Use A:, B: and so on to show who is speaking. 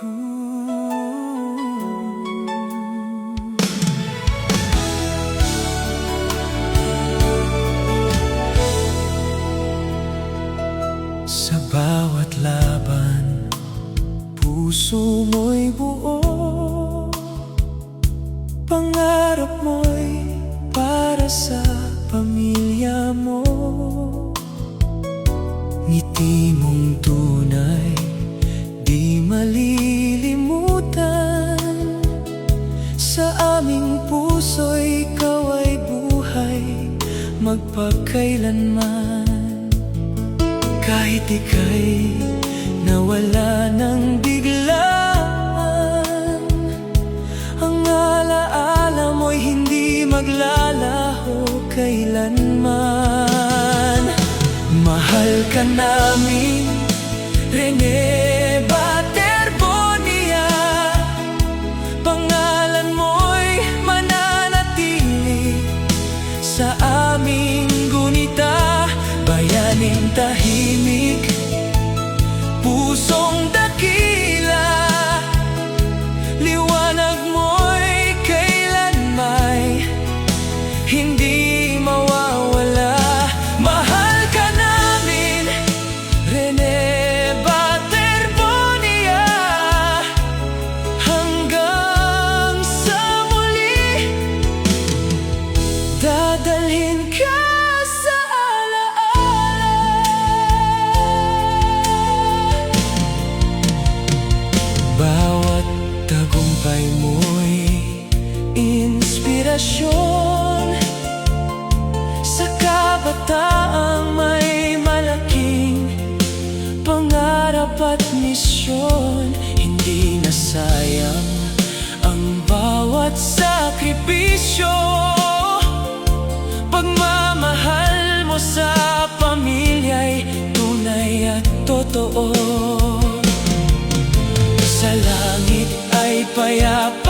A: Sa bawat laban, puso mo'y buo. Pangarap mo'y para sa pamilya mo. Ngiti mong tunay, di malilimutan. Sa aming puso, ikaw ay buhay magpakailanman. Kahit ika'y nawala ng biglaan, ang alaala mo'y hindi maglalaho kailanman. Mahal ka namin, Rene Baterbonia. Pangalan mo'y mananatili sa aming gunita. Bayaning tahimik, pusong dakila, liwanag mo'y kailanmay hindi mawawala. Mahal ka namin, Rene Baterbonia, hanggang sa muli. Dadalhin ka sa bawat tagumpay mo'y inspirasyon. Sa kabataang may malaking pangarap at misyon. Hindi nasayang ang bawat sakripisyo. Pagmamahal mo sa pamilya'y tunay at totoo. Sa langit ay payapa